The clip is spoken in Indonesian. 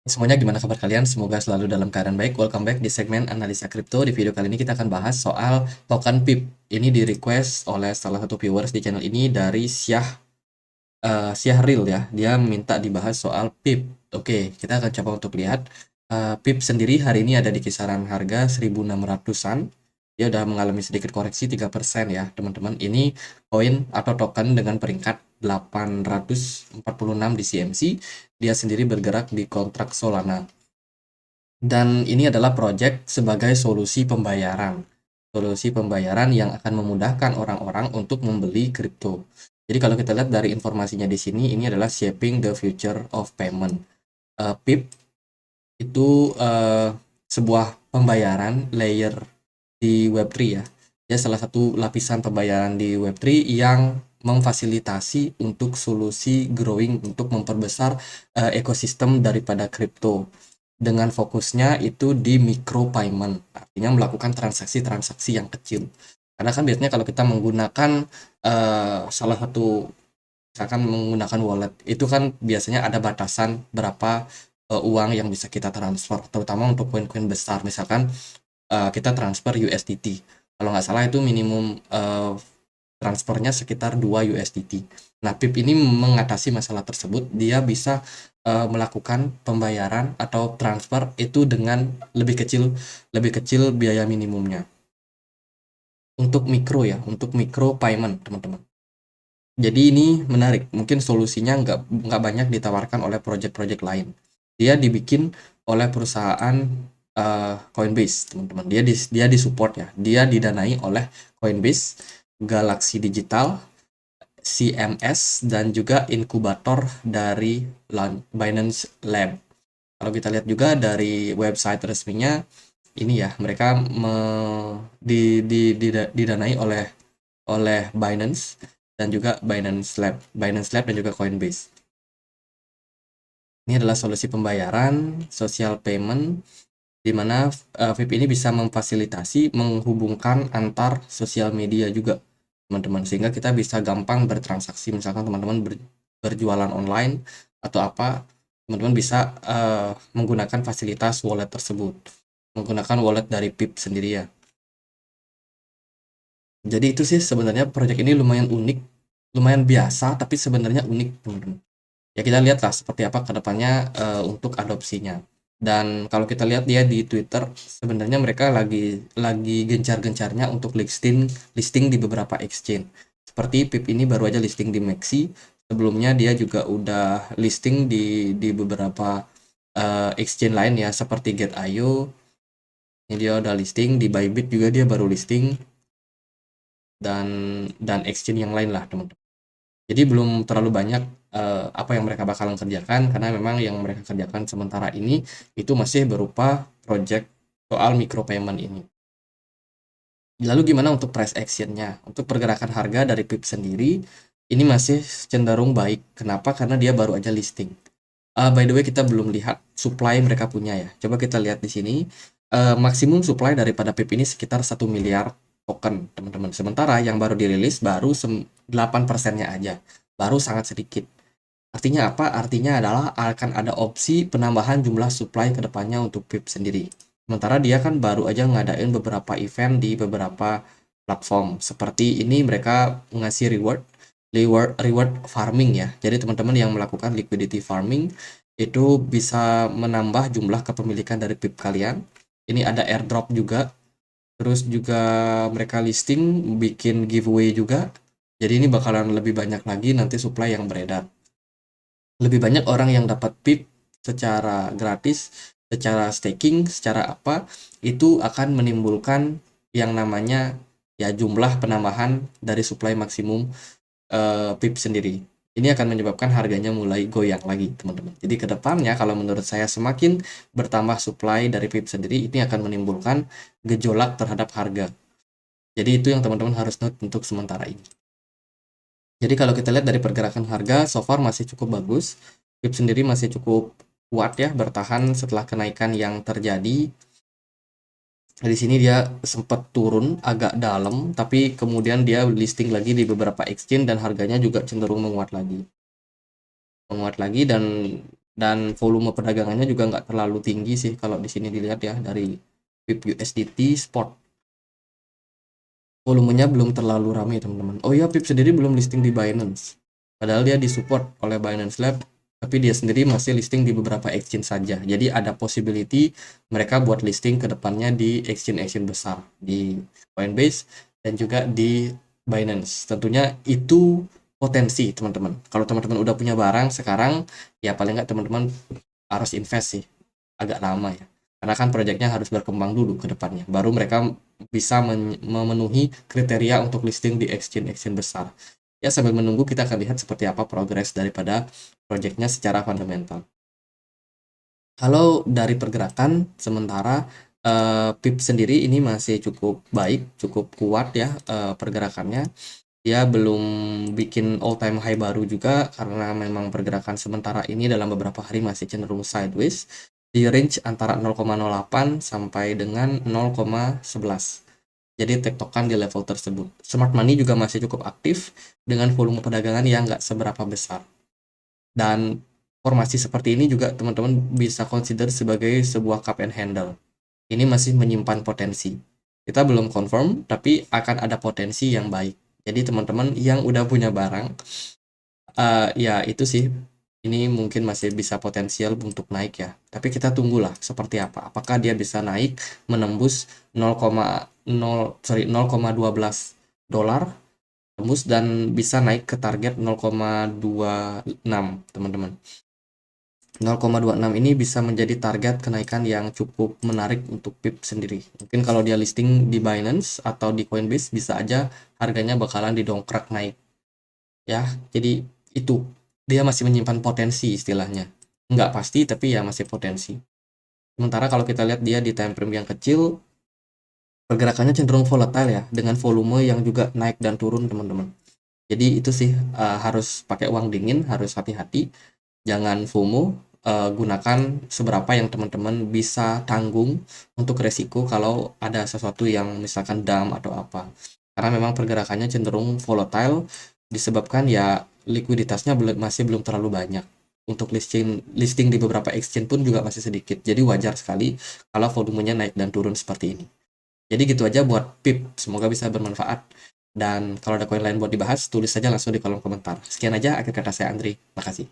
Semuanya gimana kabar kalian? Semoga selalu dalam keadaan baik. Welcome back di segmen analisa kripto. Di video kali ini kita akan bahas soal token PIP. Ini di request oleh salah satu viewers di channel ini dari Syahril ya. Dia minta dibahas soal PIP. Oke, kita akan coba untuk lihat. PIP sendiri hari ini ada di kisaran harga 1.600-an. Dia udah mengalami sedikit koreksi 3% ya, teman-teman. Ini koin atau token dengan peringkat 846 di CMC. Dia sendiri bergerak di kontrak Solana. Dan ini adalah project sebagai solusi pembayaran. Solusi pembayaran yang akan memudahkan orang-orang untuk membeli kripto. Jadi kalau kita lihat dari informasinya di sini, ini adalah shaping the future of payment. PIP itu sebuah pembayaran layer di Web3 ya. Dia salah satu lapisan pembayaran di Web3 yang memfasilitasi untuk solusi growing untuk memperbesar ekosistem daripada kripto dengan fokusnya itu di micro payment, artinya melakukan transaksi-transaksi yang kecil. Karena kan biasanya kalau kita menggunakan salah satu, misalkan menggunakan wallet, itu kan biasanya ada batasan berapa uang yang bisa kita transfer, terutama untuk koin-koin besar. Misalkan kita transfer USDT. Kalau nggak salah itu minimum transfernya sekitar 2 USDT. Nah, PIP ini mengatasi masalah tersebut. Dia bisa melakukan pembayaran atau transfer itu dengan lebih kecil biaya minimumnya. Untuk mikro ya, untuk micro payment, teman-teman. Jadi ini menarik. Mungkin solusinya nggak banyak ditawarkan oleh project-project lain. Dia dibikin oleh perusahaan Coinbase, teman-teman. Dia disupport ya. Dia didanai oleh Coinbase, Galaxy Digital, CMS, dan juga inkubator dari Binance Lab. Kalau kita lihat juga dari website resminya, ini ya, mereka didanai oleh Binance dan juga Binance Lab dan juga Coinbase. Ini adalah solusi pembayaran social payment di mana VIP ini bisa memfasilitasi menghubungkan antar sosial media juga, teman-teman, sehingga kita bisa gampang bertransaksi. Misalkan teman-teman berjualan online atau apa, teman-teman bisa menggunakan fasilitas wallet tersebut, menggunakan wallet dari PIP sendiri ya. Jadi itu sih sebenarnya project ini lumayan unik, lumayan biasa, tapi sebenarnya unik, teman-teman. Ya kita lihatlah seperti apa kedepannya untuk adopsinya. Dan kalau kita lihat dia di Twitter, sebenarnya mereka lagi gencar-gencarnya untuk listing di beberapa exchange. Seperti PIP ini baru aja listing di Maxi, sebelumnya dia juga udah listing di beberapa exchange lain ya, seperti Get.io. Ini dia udah listing di Bybit juga, dia baru listing, dan exchange yang lain lah, teman-teman. Jadi belum terlalu banyak apa yang mereka bakalan kerjakan, karena memang yang mereka kerjakan sementara ini itu masih berupa project soal micropayment ini. Lalu gimana untuk price actionnya? Untuk pergerakan harga dari PIP sendiri, ini masih cenderung baik. Kenapa? Karena dia baru aja listing. By the way, kita belum lihat supply mereka punya ya. Coba kita lihat di sini. Maksimum supply daripada PIP ini sekitar 1 miliar token, teman-teman. Sementara yang baru dirilis baru 8%-nya aja. Baru sangat sedikit. Artinya apa? Artinya adalah akan ada opsi penambahan jumlah supply ke depannya untuk PIP sendiri. Sementara dia kan baru aja ngadain beberapa event di beberapa platform. Seperti ini mereka ngasih reward farming ya. Jadi teman-teman yang melakukan liquidity farming itu bisa menambah jumlah kepemilikan dari PIP kalian. Ini ada airdrop juga. Terus juga mereka listing bikin giveaway juga. Jadi ini bakalan lebih banyak lagi nanti supply yang beredar. Lebih banyak orang yang dapat PIP secara gratis, secara staking, secara apa, itu akan menimbulkan yang namanya ya jumlah penambahan dari supply maksimum PIP sendiri. Ini akan menyebabkan harganya mulai goyang lagi, teman-teman. Jadi kedepannya kalau menurut saya semakin bertambah supply dari PIP sendiri, ini akan menimbulkan gejolak terhadap harga. Jadi itu yang teman-teman harus note untuk sementara ini. Jadi kalau kita lihat dari pergerakan harga, so far masih cukup bagus. PIP sendiri masih cukup kuat ya, bertahan setelah kenaikan yang terjadi. Di sini dia sempat turun agak dalam, tapi kemudian dia listing lagi di beberapa exchange dan harganya juga cenderung menguat lagi. Dan dan volume perdagangannya juga nggak terlalu tinggi sih kalau di sini dilihat ya dari PIP USDT Spot. Volumenya belum terlalu ramai teman-teman. Oh ya, PIP sendiri belum listing di Binance. Padahal dia disupport oleh Binance Lab, tapi dia sendiri masih listing di beberapa exchange saja. Jadi ada possibility mereka buat listing ke depannya di exchange-exchange besar, di Coinbase dan juga di Binance. Tentunya itu potensi teman-teman. Kalau teman-teman udah punya barang sekarang, ya paling nggak teman-teman harus invest sih. Agak lama ya. Karena kan proyeknya harus berkembang dulu ke depannya. Baru mereka bisa memenuhi kriteria untuk listing di exchange-exchange besar. Ya, sambil menunggu kita akan lihat seperti apa progres daripada proyeknya secara fundamental. Kalau dari pergerakan sementara PIP sendiri ini masih cukup baik, cukup kuat ya pergerakannya. Dia belum bikin all time high baru juga karena memang pergerakan sementara ini dalam beberapa hari masih cenderung sideways di range antara 0,08 sampai dengan 0,11. Jadi tektokan di level tersebut. Smart money juga masih cukup aktif dengan volume perdagangan yang nggak seberapa besar. Dan formasi seperti ini juga teman-teman bisa consider sebagai sebuah cup and handle. Ini masih menyimpan potensi. Kita belum confirm, tapi akan ada potensi yang baik. Jadi teman-teman yang udah punya barang, ya itu sih, ini mungkin masih bisa potensial untuk naik ya. Tapi kita tunggulah seperti apa. Apakah dia bisa naik menembus 0,12 dolar, tembus dan bisa naik ke target 0,26 teman-teman. 0,26 ini bisa menjadi target kenaikan yang cukup menarik untuk PIP sendiri. Mungkin kalau dia listing di Binance atau di Coinbase bisa aja harganya bakalan didongkrak naik. Ya, jadi itu dia masih menyimpan potensi istilahnya. Nggak pasti tapi ya masih potensi. Sementara kalau kita lihat dia di time frame yang kecil, pergerakannya cenderung volatile ya, dengan volume yang juga naik dan turun teman-teman. Jadi itu sih harus pakai uang dingin, harus hati-hati, jangan FOMO, gunakan seberapa yang teman-teman bisa tanggung untuk resiko kalau ada sesuatu yang misalkan dump atau apa. Karena memang pergerakannya cenderung volatile disebabkan ya likuiditasnya masih belum terlalu banyak. Untuk listing di beberapa exchange pun juga masih sedikit. Jadi wajar sekali kalau volumenya naik dan turun seperti ini. Jadi gitu aja buat PIP, semoga bisa bermanfaat. Dan kalau ada koin lain buat dibahas, tulis saja langsung di kolom komentar. Sekian aja akhir kata saya Andri. Makasih.